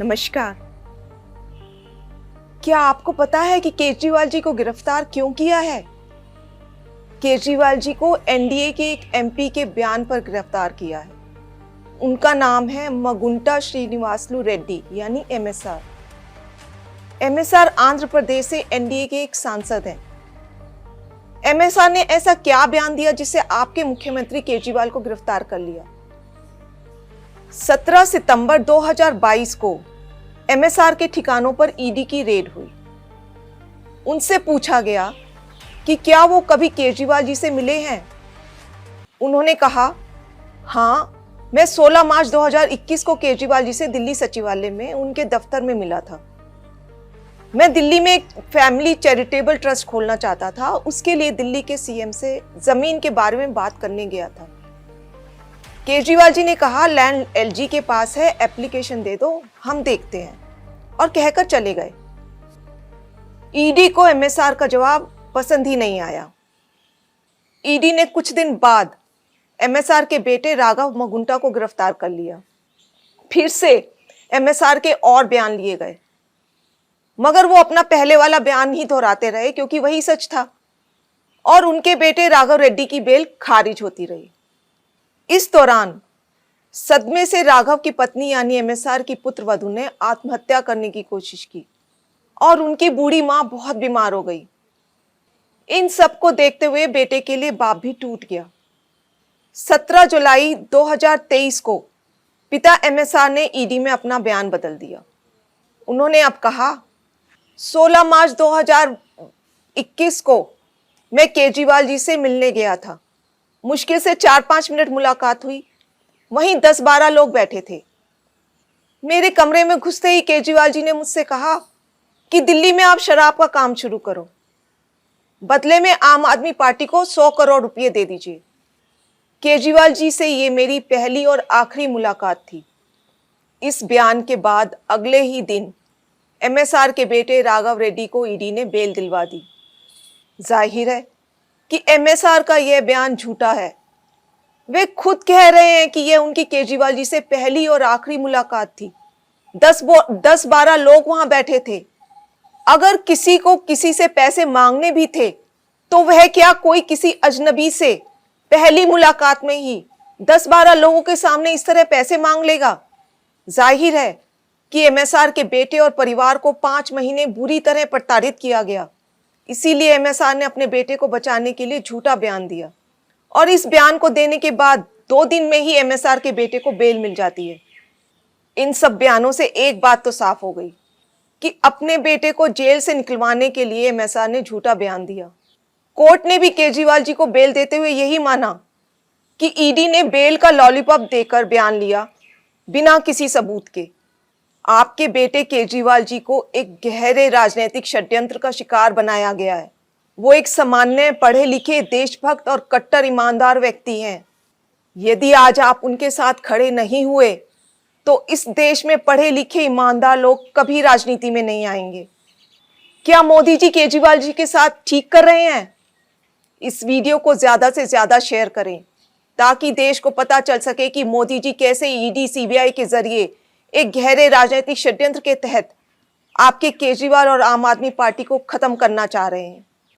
नमस्कार। क्या आपको पता है कि केजरीवाल जी को गिरफ्तार क्यों किया है? केजरीवाल जी को एनडीए के एक एमपी के बयान पर गिरफ्तार किया है। उनका नाम है मगुंटा श्रीनिवासलू रेड्डी यानी एमएसआर। एमएसआर आंध्र प्रदेश से एनडीए के एक सांसद हैं। एमएसआर ने ऐसा क्या बयान दिया जिससे आपके मुख्यमंत्री केजरीवाल को गिरफ्तार कर लिया? 17 सितंबर 2022 को एमएसआर के ठिकानों पर ईडी की रेड हुई। उनसे पूछा गया कि क्या वो कभी केजरीवाल जी से मिले हैं। उन्होंने कहा, हाँ, मैं 16 मार्च 2021 को केजरीवाल जी से दिल्ली सचिवालय में उनके दफ्तर में मिला था। मैं दिल्ली में एक फैमिली चैरिटेबल ट्रस्ट खोलना चाहता था। उसके लिए दिल्ली के सीएम से जमीन के बारे में बात करने गया था। केजरीवाल जी ने कहा, लैंड एलजी के पास है, एप्लीकेशन दे दो, हम देखते हैं, और कहकर चले गए। ईडी को एमएसआर का जवाब पसंद ही नहीं आया। ईडी ने कुछ दिन बाद एमएसआर के बेटे राघव मगुंटा को गिरफ्तार कर लिया। फिर से एमएसआर के और बयान लिए गए, मगर वो अपना पहले वाला बयान ही दोहराते रहे क्योंकि वही सच था, और उनके बेटे राघव रेड्डी की बेल खारिज होती रही। इस दौरान सदमे से राघव की पत्नी यानी एमएसआर की पुत्रवधू ने आत्महत्या करने की कोशिश की और उनकी बूढ़ी मां बहुत बीमार हो गई। इन सब को देखते हुए बेटे के लिए बाप भी टूट गया। 17 जुलाई 2023 को पिता एमएसआर ने ईडी में अपना बयान बदल दिया। उन्होंने अब कहा, 16 मार्च 2021 को मैं केजरीवाल जी से मिलने गया था। मुश्किल से 4-5 मिनट मुलाकात हुई। वहीं 10-12 लोग बैठे थे। मेरे कमरे में घुसते ही केजरीवाल जी ने मुझसे कहा कि दिल्ली में आप शराब का काम शुरू करो, बदले में आम आदमी पार्टी को 100 करोड़ रुपए दे दीजिए। केजरीवाल जी से ये मेरी पहली और आखिरी मुलाकात थी। इस बयान के बाद अगले ही दिन एमएसआर के बेटे राघव रेड्डी को ईडी ने बेल दिलवा दी। जाहिर है कि एमएसआर का यह बयान झूठा है। वे खुद कह रहे हैं कि यह उनकी केजरीवाल जी से पहली और आखिरी मुलाकात थी। 10-12 लोग वहां बैठे थे। अगर किसी को किसी से पैसे मांगने भी थे तो वह क्या कोई किसी अजनबी से पहली मुलाकात में ही 10-12 लोगों के सामने इस तरह पैसे मांग लेगा? जाहिर है कि एमएसआर के बेटे और परिवार को 5 महीने बुरी तरह प्रताड़ित किया गया। इसीलिए एमएसआर ने अपने बेटे को बचाने के लिए झूठा बयान दिया, और इस बयान को देने के बाद 2 दिन में ही एमएसआर के बेटे को बेल मिल जाती है। इन सब बयानों से एक बात तो साफ हो गई कि अपने बेटे को जेल से निकलवाने के लिए एमएसआर ने झूठा बयान दिया। कोर्ट ने भी केजरीवाल जी को बेल देते हुए यही माना कि ईडी ने बेल का लॉलीपॉप देकर बयान लिया बिना किसी सबूत के। आपके बेटे केजरीवाल जी को एक गहरे राजनीतिक षड्यंत्र का शिकार बनाया गया है। वो एक सामान्य पढ़े लिखे देशभक्त और कट्टर ईमानदार व्यक्ति हैं। यदि आज आप उनके साथ खड़े नहीं हुए तो इस देश में पढ़े लिखे ईमानदार लोग कभी राजनीति में नहीं आएंगे। क्या मोदी जी केजरीवाल जी के साथ ठीक कर रहे हैं? इस वीडियो को ज्यादा से ज्यादा शेयर करें ताकि देश को पता चल सके कि मोदी जी कैसे ईडी सीबीआई के जरिए एक गहरे राजनीतिक षड्यंत्र के तहत आपके केजरीवाल और आम आदमी पार्टी को खत्म करना चाह रहे हैं।